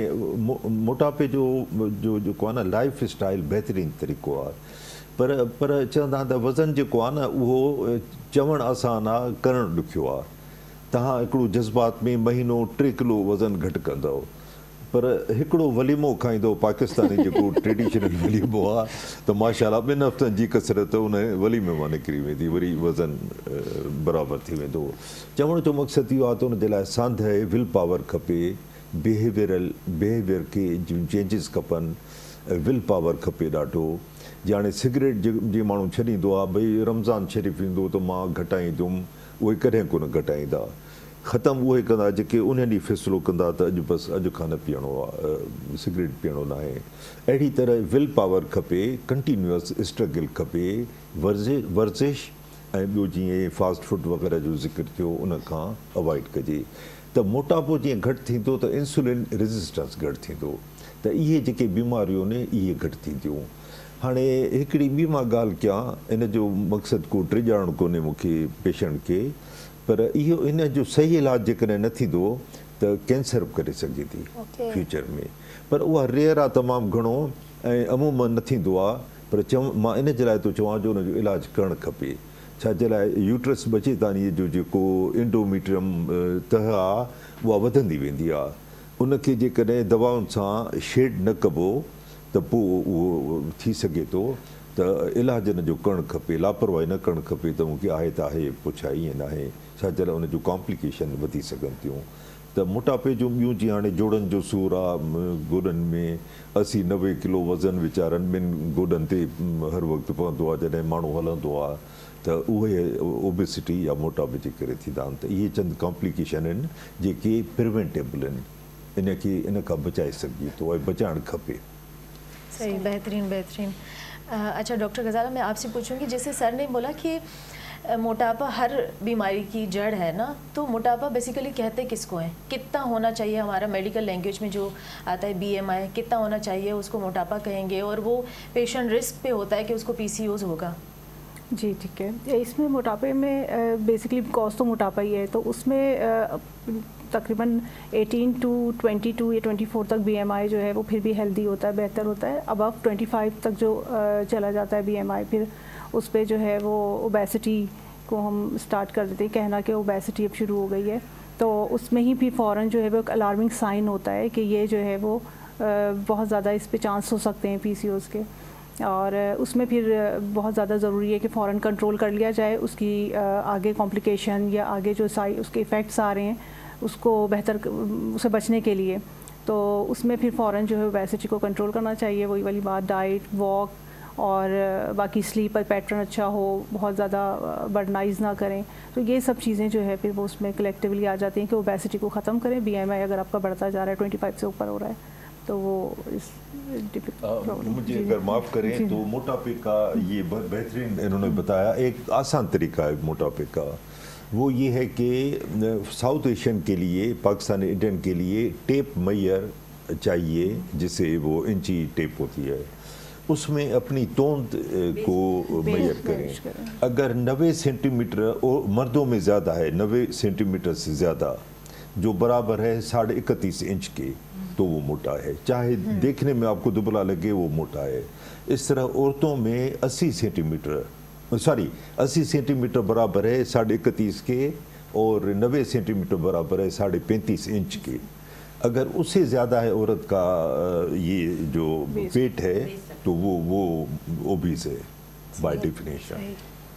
मोटापे जो जेको आहे न लाइफ स्टाइल बहितरीनु तरीक़ो आहे, पर चवंदा त वज़न जेको आहे न उहो चवणु आसानु आहे, करणु ॾुखियो आहे। तव्हां हिकिड़ो जज़्बात में महीनो 3 किलो वज़न घटि कंदव, पर हिकिड़ो वलीमो खाईंदो पाकिस्तानी जेको ट्रेडिशनल वलीमो आहे त माशाअल्लाह 2 हफ़्तनि जी कसरत उन वलीमे मां निकिरी वेंदी, वरी वज़न बराबरि थी वेंदो। चवण जो मक़सदु इहो आहे त उन जे लाइ सांध आहे, विल पावर खपे, बिहेवियर खे चेंजिस खपनि, विल पावर खपे ॾाढो। ॼाणे सिगरेट जे माण्हू छॾींदो आहे, भई रमज़ान शरीफ़ ईंदो त मां घटाईंदुमि, उहे कॾहिं कोन घटाईंदा। ख़तमु उहे कंदा जेके उन ॾींहुं फ़ैसिलो कंदा त अॼु बसि अॼु खां न पीअणो आहे, सिगरेट पीअणो न आहे। अहिड़ी तरह विल पावर खपे, कंटिन्यूअस स्ट्रगल खपे, वर्ज़िश ऐं ॿियो जीअं फास्ट फूड वग़ैरह जो ज़िक्र थियो उन खां अवॉइड कजे। त मोटापो जीअं घटि थींदो त इंसुलिन रेज़िस्टेंस घटि थींदो, त इहे जेके बीमारियूं आहिनि इहे घटि थींदियूं। हाणे हिकिड़ी ॿी मां ॻाल्हि कयां, इन जो मक़सदु को टिजाइणु कोन्हे मूंखे पेशेंट खे, पर इहो इन जो सही इलाजु जेकॾहिं न थींदो त कैंसर बि करे सघे थी फ्यूचर में, पर उहा रेयर आहे तमामु घणो ऐं अमूमन न थींदो आहे। पर मां इन जे लाइ थो चवां जो उनजो इलाजु करणु खपे। छा जे लाइ यूट्रस बचेतानीअ जो जेको इंडोमीट्रियम तह आहे उहा वधंदी वेंदी आहे, उनखे जेकॾहिं दवाउनि सां शेड न कबो त पोइ उहो थी सघे थो त इलाजु इन जो करणु खपे, लापरवाही न करणु खपे त मूंखे आहे त आहे, पुछा ईअं न आहे। छा जे लाइ उन जूं कॉम्प्लिकेशन वधी सघनि थियूं। त मोटापे जूं ॿियूं जीअं हाणे जोड़नि जो सूरु आहे, गोॾनि में 80-90 किलो वज़न वीचारनि ॿिनि गोॾनि ते हर वक़्तु पवंदो आहे जॾहिं माण्हू हलंदो आहे, त उहे ओबेसिटी या मोटापे जे करे थींदा आहिनि। त इहे चंद कॉम्प्लिकेशन आहिनि जेके प्रिवेंटेबल आहिनि, इन खां बचाए सघिजे थो ऐं बचाइणु खपे। सही, बेहतरीन। अच्छा डॉक्टर गजाला, मैं आपसे पूछूंगी, जैसे सर ने बोला कि मोटापा हर बीमारी की जड़ है ना, तो मोटापा बेसिकली कहते किसको है, कितना होना चाहिए? हमारा मेडिकल लैंग्वेज में जो आता है BMI कितना होना चाहिए उसको मोटापा कहेंगे, और वो पेशेंट रिस्क पे होता है कि उसको PCOS होगा? जी ठीक है। इसमें मोटापे में बेसिकली कॉज तो मोटापा ही है, तो उसमें तकरीबन 18 टू 22 या 24 तक BMI जो है वो फिर भी हेल्दी होता है, बेहतर होता है। अबव 25 तक जो चला जाता है BMI, फिर उस पर जो है वो ओबेसिटी को हम स्टार्ट कर देते हैं, कहना कि ओबेसिटी अब शुरू हो गई है। तो उसमें ही फिर फ़ौरन जो है वो एक अलार्मिंग साइन होता है कि ये जो है वो बहुत ज़्यादा इस पे चांस हो सकते हैं PCOS के, और उसमें फिर बहुत ज़्यादा ज़रूरी है कि फ़ौरन कंट्रोल कर लिया जाए उसकी आगे कॉम्प्लिकेशन या आगे जो उसके इफ़ेक्ट्स आ रहे हैं उसको बेहतर उसे बचने के लिए। तो उसमें फिर फ़ौरन जो है ओबेसिटी को कंट्रोल करना चाहिए। वही वाली बात, डाइट, वॉक और बाकी स्लीप पैटर्न अच्छा हो, बहुत ज़्यादा बर्नाइज ना करें। तो ये सब चीज़ें जो है फिर वो उसमें कलेक्टिवली आ जाती हैं कि ओबेसिटी को ख़त्म करें। BMI अगर आपका बढ़ता जा रहा है, 25 से ऊपर हो रहा है, तो वो इस मुझे अगर माफ़ करें तो मोटापे का ये बेहतरीन इन्होंने बताया। एक आसान तरीका है मोटापे का, वो ये है कि साउथ एशियन के लिए, पाकिस्तानी इंडियन के लिए टेप मैयर चाहिए, जिसे वो इंची टेप होती है, उसमें अपनी तोंद को मैयर करें। अगर 90 सेंटीमीटर और मर्दों में ज़्यादा है, 90 सेंटीमीटर से ज़्यादा, जो बराबर है 31.5 इंच के, तो वो मोटा है। चाहे देखने में आपको दुबला लगे, वो मोटा है। इस तरह औरतों में 80 सेंटीमीटर बराबर है 31.5 के, और 90 सेंटीमीटर बराबर है 35.5 इंच के। अगर उससे ज़्यादा है औरत का ये जो पेट है, तो वो ओबीस है बाय डेफिनेशन।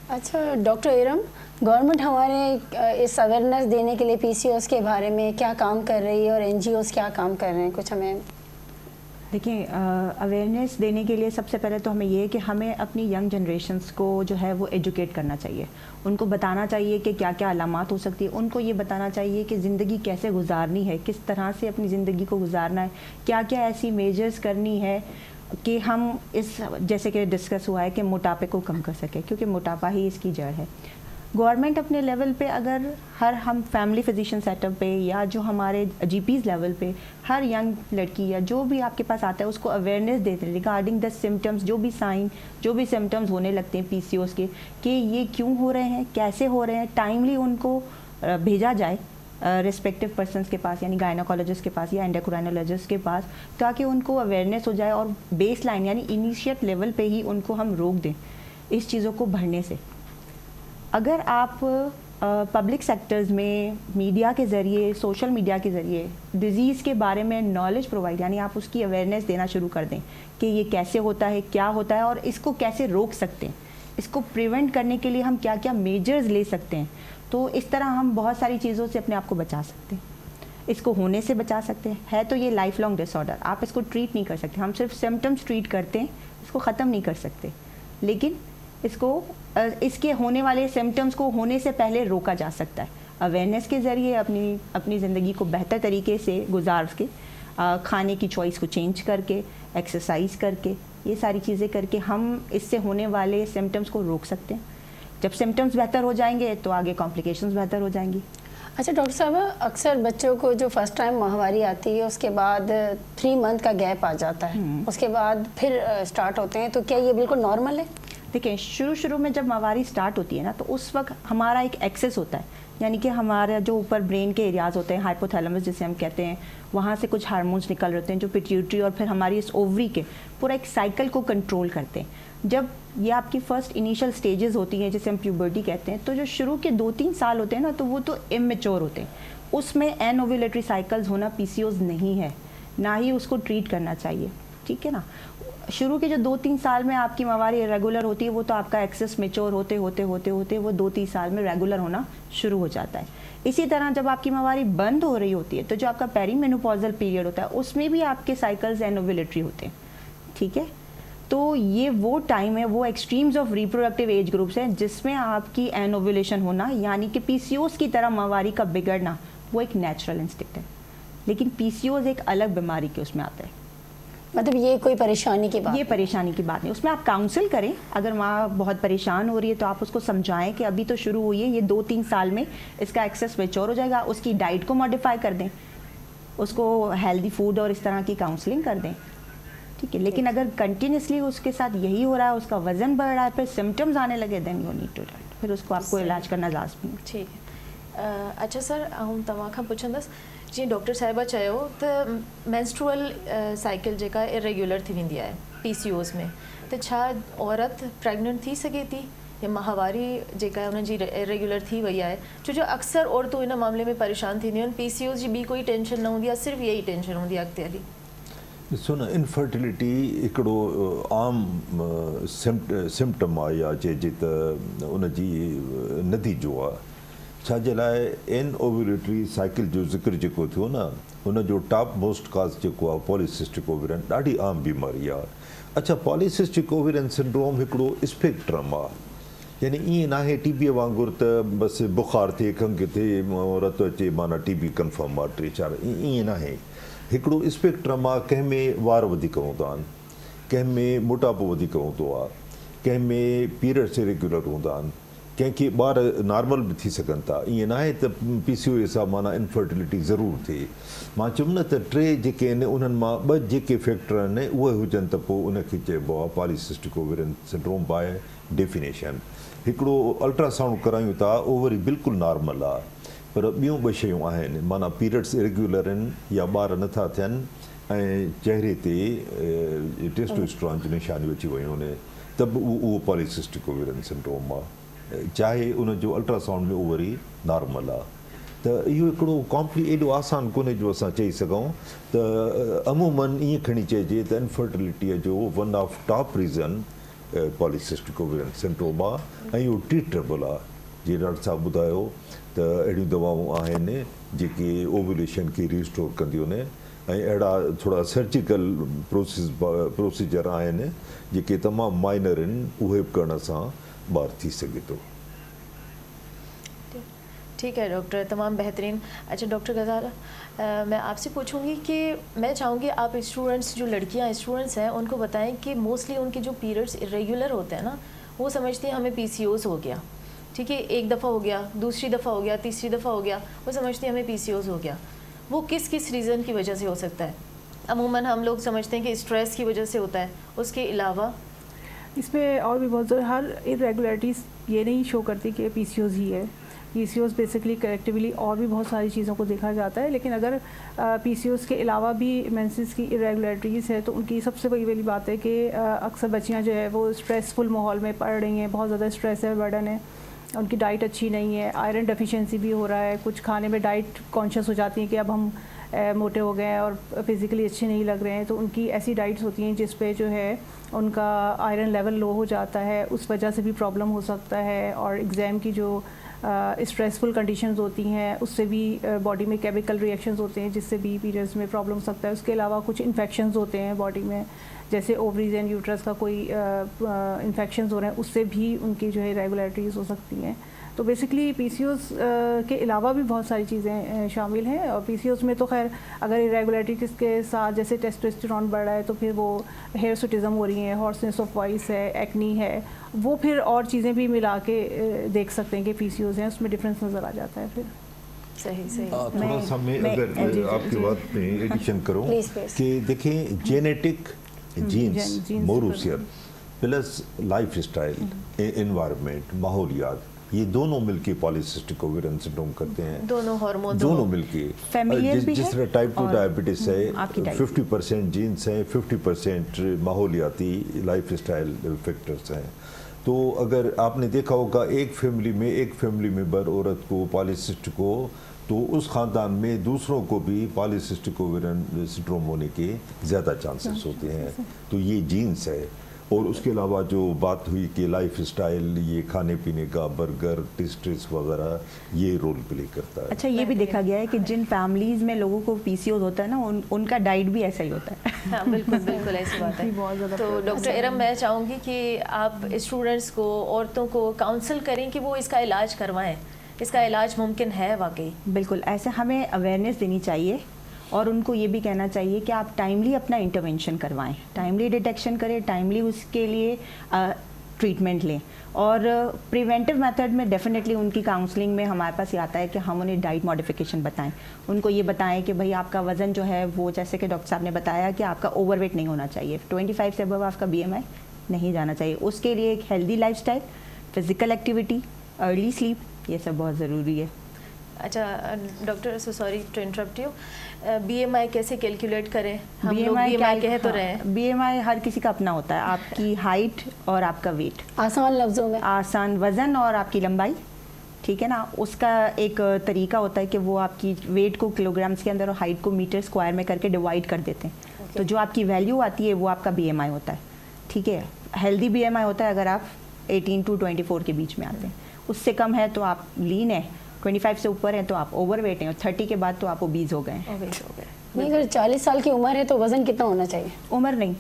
अच्छा डॉक्टर इरम, गवर्नमेंट हमारे इस अवेयरनेस देने के लिए PCOS के बारे में क्या काम कर रही है और NGOs क्या काम कर रहे हैं, कुछ हमें? देखिए, अवेयरनेस देने के लिए सबसे पहले तो हमें ये है कि हमें अपनी यंग जनरेशन्स को जो है वो एजुकेट करना चाहिए। उनको बताना चाहिए कि क्या क्या अलामात हो सकती है। उनको ये बताना चाहिए कि ज़िंदगी कैसे गुजारनी है, किस तरह से अपनी ज़िंदगी को गुजारना है, क्या क्या ऐसी मेजर्स करनी है कि हम इस, जैसे कि डिस्कस हुआ है, कि मोटापे को कम कर सकें, क्योंकि मोटापा ही इसकी जड़ है। गवर्नमेंट अपने लेवल पे अगर हम फैमिली फिजिशियन सेटअप पे या जो हमारे GPs लेवल पे हर यंग लड़की या जो भी आपके पास आता है उसको अवेयरनेस देते हैं रिगार्डिंग द सिम्टम्स, जो भी साइन, जो भी सिम्टम्स होने लगते हैं PCOS के, कि ये क्यों हो रहे हैं, कैसे हो रहे हैं, टाइमली उनको भेजा जाए रिस्पेक्टिव पर्सनस के पास, यानी गायनोकोलॉजिस्ट के पास या एंडोक्राइनोलॉजिस्ट के पास, ताकि उनको अवेयरनेस हो जाए और बेस लाइन यानी इनिशिएट लेवल पे ही उनको हम रोक दें इस चीज़ों को बढ़ने से। अगर आप पब्लिक सेक्टर्स में मीडिया के ज़रिए, सोशल मीडिया के ज़रिए डिज़ीज़ के बारे में नॉलेज प्रोवाइड, यानी आप उसकी अवेयरनेस देना शुरू कर दें कि ये कैसे होता है, क्या होता है और इसको कैसे रोक सकते हैं, इसको प्रिवेंट करने के लिए हम क्या क्या मेजर्स ले सकते हैं, तो इस तरह हम बहुत सारी चीज़ों से अपने आप को बचा सकते हैं, इसको होने से बचा सकते हैं। है तो ये लाइफ लॉन्ग डिसऑर्डर, आप इसको ट्रीट नहीं कर सकते, हम सिर्फ सिम्टम्स ट्रीट करते हैं, इसको ख़त्म नहीं कर सकते, लेकिन इसको इसके होने वाले सिम्टम्स को होने से पहले रोका जा सकता है अवेयरनेस के ज़रिए। अपनी ज़िंदगी को बेहतर तरीके से गुजार के, खाने की चॉइस को चेंज करके, एक्सरसाइज करके, ये सारी चीज़ें करके हम इससे होने वाले सिम्टम्स को रोक सकते हैं। जब सिम्टम्स बेहतर हो जाएंगे तो आगे कॉम्प्लिकेशंस बेहतर हो जाएंगी। अच्छा डॉक्टर साहब, अक्सर बच्चों को जो फर्स्ट टाइम माहवारी आती है उसके बाद 3 मंथ का गैप आ जाता है, उसके बाद फिर स्टार्ट होते हैं, तो क्या ये बिल्कुल नॉर्मल है? देखिए, शुरू में जब माहवारी स्टार्ट होती है ना, तो उस वक्त हमारा एक एक्सेस होता है, यानी कि हमारा जो ऊपर ब्रेन के एरियाज़ होते हैं, हाइपोथैलेमस जिसे हम कहते हैं, वहाँ से कुछ हार्मोन्स निकल रहे होते हैं जो पिट्यूटरी और फिर हमारी इस ओवरी के पूरा एक साइकिल को कंट्रोल करते हैं। जब ये आपकी फर्स्ट इनिशियल स्टेजेस होती हैं जिसे हम प्यूबर्टी कहते हैं, तो जो शुरू के 2-3 साल होते हैं ना, तो वो तो इमेच्योर होते हैं, उसमें एनओव्यूलेटरी साइकिल्स होना PCOS नहीं है, ना ही उसको ट्रीट करना चाहिए, ठीक है ना। शुरू के जो 2-3 साल में आपकी माहवारी रेगुलर होती है, वो तो आपका एक्सेस मेच्योर होते होते वो 2-3 साल में रेगुलर होना शुरू हो जाता है। इसी तरह जब आपकी माहवारी बंद हो रही होती है, तो जो आपका पेरीमेनोपॉजल पीरियड होता है, उसमें भी आपके साइकिल्स एनओव्यूलेटरी होते हैं, ठीक है। तो ये वो टाइम है, वो extremes of reproductive age groups हैं जिसमें आपकी एनओव्यूलेशन होना, यानी कि PCOS की तरह माहवारी का बिगड़ना, वो एक नेचुरल इंस्टिंक्ट है। लेकिन PCOS एक अलग बीमारी के उसमें आता है, मतलब ये कोई परेशानी की बात? ये परेशानी की बात नहीं। उसमें आप काउंसिल करें, अगर माँ बहुत परेशान हो रही है तो आप उसको समझाएं कि अभी तो शुरू हुई है, ये 2-3 साल में इसका एक्सेस मैच्योर हो जाएगा, उसकी डाइट को मॉडिफाई कर दें, उसको हेल्दी फूड और इस तरह की काउंसलिंग कर दें, ठीक है, लेकिन अगर कंटिन्यूसली उसके साथ यही हो रहा है, उसका वजन बढ़ रहा है, फिर सिम्टम्स आने लगे, देन यू नीड टू ट्रीट, फिर उसको आपको इलाज करना लाजमी है। ठीक है। अच्छा सर, आऊं तव्हां खां पुछंदसि, जीअं डॉक्टर साहिबा चयो त मेंस्ट्रुअल साइकिल जेका इरेग्युलर थी वेंदी आहे PCOS में, त छा औरत प्रेग्नेंट थी सघे थी या माहवारी जेका आहे उनजी इरेग्युलर थी वई आहे? छो जो अक्सर औरतूं इन मामले में परेशान थींदियूं आहिनि, PCOS जी ॿी कोई टेंशन न हूंदी आहे, सिर्फ़ु इहा ई टेंशन हूंदी आहे अॻिते हली। ॾिसो न, इनफर्टिलिटी हिकिड़ो आम सिम्टम आहे या चइजे त उनजी नतीजो आहे। छाजे लाइ एन ओव्यूलेटरी साइकिल जो ज़िक्र जेको थियो न, उनजो टॉप मोस्ट काज़ जेको आहे पॉलीसिस्टिक ओवेरियन, ॾाढी आम बीमारी आहे। अच्छा, पॉलीसिस्टिक ओवेरियन सिंड्रोम हिकिड़ो स्पेक्ट्रम आहे, यानी ईअं नाहे TB वांगुरु त बसि बुखार थिए, खंघि थिए, रतु अचे माना TB कंफर्म आहे 3-4, ईअं नाहे। हिकिड़ो स्पेक्ट्रम आहे, कंहिं में वार वधीक हूंदा आहिनि, कंहिं में मोटापो वधीक हूंदो आहे, कंहिं में पीरियड्स इरेग्युलर हूंदा आहिनि, कंहिंखे ॿार नॉर्मल बि थी सघनि था। ईअं नाहे त PCOS सां माना इनफर्टिलिटी ज़रूरु थिए। मां चयुमि न त 3 जेके आहिनि उन्हनि मां 2 जेके फैक्टर आहिनि उहे हुजनि त पोइ उनखे चइबो आहे polycystic ovarian syndrome by definition. हिकिड़ो अल्ट्रासाउंड करायूं था, ओवरी बिल्कुलु नॉर्मल आहे, पर ॿियूं 2 शयूं आहिनि, माना पीरियड्स इरेग्युलर आहिनि या ॿार नथा थियनि ऐं चहिरे ते टेस्टोस्टेरोन जी निशानियूं अची वियूं आहिनि, त बि उहो पॉलीसिस्टिक ओवेरियन सिंड्रोम आहे, चाहे उनजो अल्ट्रासाउंड में ओवरी नॉर्मल आहे। त इहो हिकिड़ो एॾो आसान कोन्हे जो असां चई सघूं त अमूमन ईअं खणी चइजे त इनफर्टिलिटीअ जो one of top reason polycystic ovarian syndrome आहे, ऐं इहो ट्रीटेबल आहे। जीअं डॉक्टर साहब ॿुधायो त अहिड़ियूं दवाऊं आहिनि जेके ओव्यूलेशन खे रिस्टोर कंदियूं आहिनि, ऐं अहिड़ा थोरा सर्जिकल प्रोसीजर आहिनि जेके तमामु माइनर आहिनि, उहे बि करण सां ॿार थी सघे थो। ठीक है डॉक्टर, तमाम बेहतरीन। अच्छा डॉक्टर गजाला, मैं आपसे पूछूंगी कि मैं चाहूँगी आप स्टूडेंट्स, जो लड़कियां स्टूडेंट्स हैं, उनको बताएं कि मोस्टली उनके जो पीरियड्स इरेगुलर होते हैं ना, वो समझती हैं हमें PCOS हो गया, ठीक है, एक दफ़ा हो गया, दूसरी दफ़ा हो गया, तीसरी दफ़ा हो गया, वो समझती हैं हमें PCOS हो गया। वो किस किस रीज़न की वजह से हो सकता है? अमूमन हम लोग समझते हैं कि स्ट्रेस की वजह से होता है, उसके अलावा इसमें और भी बहुत हर इरेगुलरिटीज़ ये नहीं शो करती कि PCOS ही है। PCOS बेसिकली कलेक्टिवली और भी बहुत सारी चीज़ों को देखा जाता है, लेकिन अगर PCOS के अलावा भी मेंसेस की इरेगुलरिटीज़ है तो उनकी सबसे बड़ी बात है कि अक्सर बच्चियां जो है वो स्ट्रेसफुल माहौल में पढ़ रही हैं, बहुत ज़्यादा स्ट्रेस है, बर्डन है, उनकी डाइट अच्छी नहीं है, आयरन डेफिशिएंसी भी हो रहा है, कुछ खाने में डाइट कॉन्शियस हो जाती हैं कि अब हम मोटे हो गए हैं और फिज़िकली अच्छे नहीं लग रहे हैं, तो उनकी ऐसी डाइट्स होती हैं जिस पे जो है उनका आयरन लेवल लो हो जाता है, उस वजह से भी प्रॉब्लम हो सकता है। और एग्ज़ाम की जो स्ट्रेसफुल कंडीशंस होती हैं उससे भी बॉडी में केमिकल रिएक्शंस होते हैं जिससे भी पीरियड्स में प्रॉब्लम हो सकता है। उसके अलावा कुछ इन्फेक्शंस होते हैं बॉडी में, जैसे ओवरीज एंड यूट्रस का कोई इन्फेक्शंस हो रहे हैं, उससे भी उनकी जो है इरेगुलरिटीज़ हो सकती हैं। तो बेसिकली PCOS के अलावा भी बहुत सारी चीज़ें शामिल हैं, और PCOS में तो खैर अगर इरेगुलरिटीज़ के साथ जैसे टेस्टोस्टेरोन बढ़ रहा है तो फिर वो हेयरसुटिज़म हो रही है, हॉर्सनेस ऑफ वॉइस है, एक्नी है, वो फिर और चीज़ें भी मिला के देख सकते हैं कि PCOS हैं, उसमें डिफरेंस नज़र आ जाता है फिर। सही सही। थोड़ा सा मैं अगर आपकी बात में एडिशन करूं कि देखें, जेनेटिक जीन्स, मोरूसियत प्लस लाइफ स्टाइल, एनवायरनमेंट, माहौलियात, ये दोनों मिलके पॉलीसिस्टिक ओवेरियन सिंड्रोम करते हैं। दोनों हार्मोन दोनों मिलके जिस तरह टाइप 2 डायबिटीज है 50% जीन्स हैं, 50% माहौलियाती लाइफ स्टाइल फैक्टर्स हैं। तो अगर आपने देखा होगा एक फैमिली मेंबर औरत को पॉलीसिस्टिक हो तो उस ख़ानदान में दूसरों को भी पॉलीसिस्टिक ओवेरियन सिंड्रोम होने के ज़्यादा चांसेस होते हैं। तो ये जीन्स है। और उसके अलावा जो बात हुई कि लाइफ स्टाइल, ये खाने पीने का, बर्गर, टेस्ट्रेस वगैरह, ये रोल प्ले करता है। अच्छा, ये भी देखा गया है कि जिन फैमिलीज़ में लोगों को PCOS होता है ना, उनका डाइट भी ऐसा ही होता है। हाँ बिल्कुल बिल्कुल ऐसी बात है। बहुत ज़्यादा। तो डॉक्टर इरम, मैं चाहूँगी कि आप स्टूडेंट्स को, औरतों को काउंसल करें कि वो इसका इलाज करवाएं, इसका इलाज मुमकिन है वाकई। बिल्कुल, ऐसे हमें अवेयरनेस देनी चाहिए और उनको ये भी कहना चाहिए कि आप टाइमली अपना इंटरवेंशन करवाएं, टाइमली डिटेक्शन करें, टाइमली उसके लिए ट्रीटमेंट लें। और प्रिवेंटिव मेथड में डेफिनेटली उनकी काउंसलिंग में हमारे पास ये आता है कि हम उन्हें डाइट मॉडिफिकेशन बताएं, उनको ये बताएं कि भाई आपका वज़न जो है वो, जैसे कि डॉक्टर साहब ने बताया कि आपका ओवरवेट नहीं होना चाहिए, 25 से अबव आपका BMI नहीं जाना चाहिए। उसके लिए एक healthy lifestyle, physical activity, early sleep, ये सब बहुत ज़रूरी है। अच्छा doctor, sorry to interrupt you, BMI कैसे कैलकुलेट करें? हम लोग BMI कह तो रहे हैं। BMI हर किसी का अपना होता है, आपकी हाइट और आपका वेट, आसान लफ्ज़ों में आसान वज़न और आपकी लंबाई, ठीक है ना। उसका एक तरीका होता है कि वो आपकी वेट को किलोग्राम्स के अंदर और हाइट को मीटर स्क्वायर में करके डिवाइड कर देते हैं। तो जो आपकी वैल्यू आती है वो आपका BMI होता है, ठीक है। हेल्दी BMI होता है अगर आप 18 to 24 के बीच में आते हैं, उससे कम है तो आप लीन है, 25 से ऊपर है तो आप ओवरवेट हैं, और 30 के बाद तो आप ओबीज हो गए। नहीं, अगर 40 साल की उम्र है तो वज़न कितना होना चाहिए? उम्र नहीं,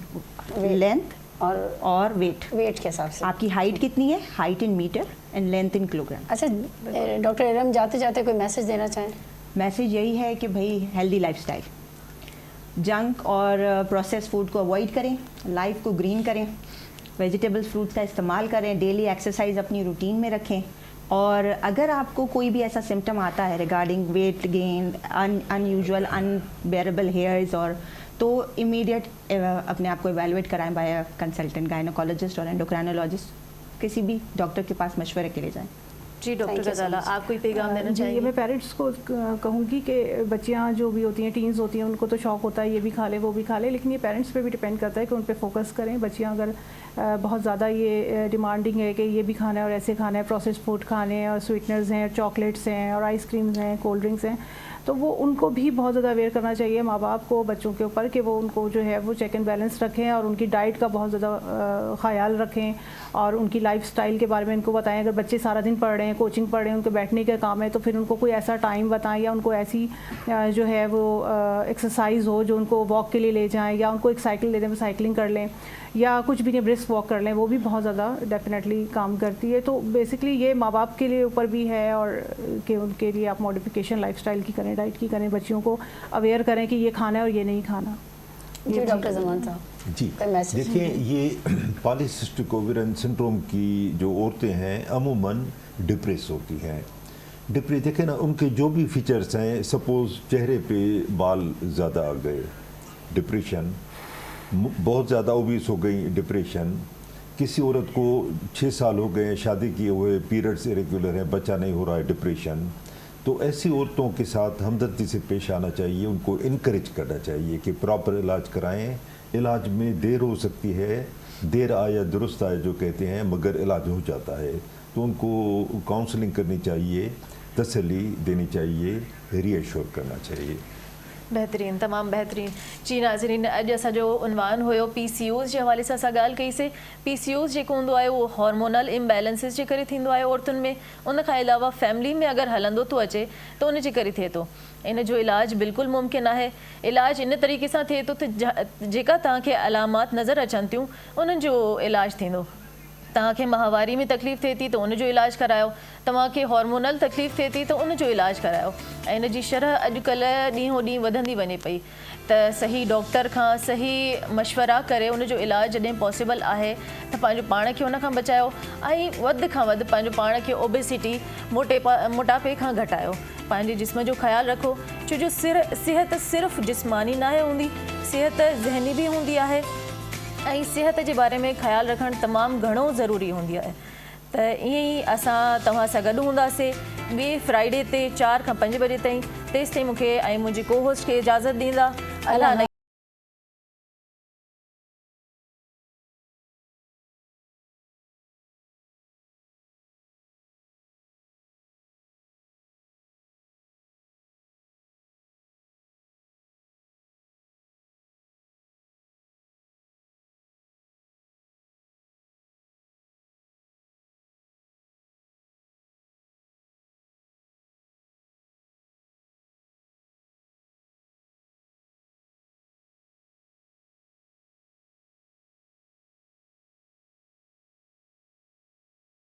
लेंथ और वेट के हिसाब से। आपकी हाइट कितनी है, height in metre and length in kilogram. अच्छा डॉक्टर इरम, जाते जाते कोई मैसेज देना चाहें? मैसेज यही है कि भाई हेल्दी लाइफस्टाइल, जंक और प्रोसेस फूड को अवॉइड करें, लाइफ को ग्रीन करें, वेजिटेबल्स फ्रूट्स का इस्तेमाल करें, डेली एक्सरसाइज अपनी रूटीन में रखें। और अगर आपको कोई भी ऐसा सिम्टम आता है regarding weight gain, unusual unbearable hairs, और तो इमीडिएट अपने आप को एवेलुएट कराएं बाय अ कंसल्टेंट गायनोकोलॉजिस्ट और एंडोक्राइनोलॉजिस्ट, किसी भी डॉक्टर के पास मशवरे के लिए जाएं। जी डॉक्टर गजाला, आप कोई पैगाम देना जी, चाहेंगे? मैं पेरेंट्स को कहूँगी कि बच्चियाँ जो भी होती हैं, टीन्स होती हैं, उनको तो शौक होता है ये भी खा ले वो भी खा ले, लेकिन ये पेरेंट्स पे भी डिपेंड करता है कि उन पे फोकस करें। बच्चियाँ अगर बहुत ज़्यादा ये डिमांडिंग है कि ये भी खाना है और ऐसे खाना है, प्रोसेस फूड खाने हैं और स्वीटनर्स हैं, चॉकलेट्स हैं और आइसक्रीम्स हैं, कोल्ड ड्रिंक्स हैं, तो वो उनको भी बहुत ज़्यादा अवेयर करना चाहिए माँ बाप को बच्चों के ऊपर कि वो उनको जो है वो चेक एंड बैलेंस रखें और उनकी डाइट का बहुत ज़्यादा ख्याल रखें और उनकी लाइफस्टाइल के बारे में इनको बताएं। अगर बच्चे सारा दिन पढ़ रहे हैं, कोचिंग पढ़ रहे हैं, उनके बैठने का काम है, तो फिर उनको कोई ऐसा टाइम बताएं या उनको ऐसी जो है वो एक्सरसाइज हो जो उनको वॉक के लिए ले जाएं, या उनको एक साइकिल दे दें, वो साइकिलिंग कर लें, या कुछ भी नहीं ब्रिस्क वॉक कर लें, वो भी बहुत ज़्यादा डेफिनेटली काम करती है। तो बेसिकली ये माँ बाप के लिए ऊपर भी है और कि उनके लिए आप मॉडिफिकेशन लाइफस्टाइल की करें, डाइट की करें, बच्चियों को अवेयर करें कि ये खाना है और ये नहीं खाना। जी डॉक्टर जमान साहब जी देखिए, ये पॉलीसिस्टिक ओवेरियन सिंड्रोम की जो औरतें हैं अमूमन डिप्रेस होती हैं। डिप्रेस देखें ना, उनके जो भी फीचर्स हैं, सपोज़ चेहरे पे बाल ज़्यादा आ गए, डिप्रेशन, बहुत ज़्यादा ओबीस हो गई, डिप्रेशन, किसी औरत को 6 साल हो गए शादी किए हुए, पीरियड्स इरेगुलर हैं, बच्चा नहीं हो रहा है, डिप्रेशन, तो ऐसी औरतों के साथ हमदर्दी से पेश आना चाहिए, उनको इनकरेज करना चाहिए कि प्रॉपर इलाज कराएं। इलाज में देर हो सकती है, देर आया दुरुस्त आया जो कहते हैं, मगर इलाज हो जाता है, तो उनको काउंसलिंग करनी चाहिए, तसल्ली देनी चाहिए, रीअश्योर करना चाहिए। बेहतरीन, तमामु बेहतरीन। जी नाज़रीन, अॼु असांजो उनवान हुयो PCOS जे हवाले सां असां ॻाल्हि कईसीं। PCOS जेको हूंदो आहे उहो हार्मोनल इम्बैलेंसिस जे करे थींदो आहे औरतुनि में। उन खां अलावा फैमिली में अगरि हलंदो थो अचे त उन जे करे थिए थो। इन जो इलाजु बिल्कुलु मुमकिन आहे। इलाजु इन तरीक़े सां थिए थो त जेका तव्हांखे अलामात नज़र अचनि थियूं उन्हनि जो इलाजु थींदो। तव्हांखे माहवारी में तकलीफ़ थिए थी त उन जो इलाजु करायो, तव्हांखे हार्मोनल तकलीफ़ थिए थी त उन जो इलाजु करायो। ऐं इन जी शरह अॼुकल्ह ॾींहों ॾींहुं वधंदी वञे पई, त सही डॉक्टर खां सही मशवरा करे उन जो इलाजु जॾहिं पॉसिबल आहे त पंहिंजो पाण खे उन खां बचायो ऐं वधि खां वधि पंहिंजो पाण खे ओबेसिटी मोटापे खां घटायो। पंहिंजे जिस्म जो ख़्यालु रखो, छो जो सिहत सिर्फ़ु जिस्मानी नाहे हूंदी, सिहत ज़हनी बि हूंदी आहे ऐं सिहत जे बारे में ख़्यालु रखणु तमामु घणो ज़रूरी हूंदी आहे। त ईअं ई असां तव्हां सां गॾु हूंदासीं ॿिए फ्राइडे ते 4 खां 5 बजे ताईं। तेसिताईं मूंखे ऐं मुंहिंजी को होस्ट खे इजाज़त ॾींदा। अल्लाह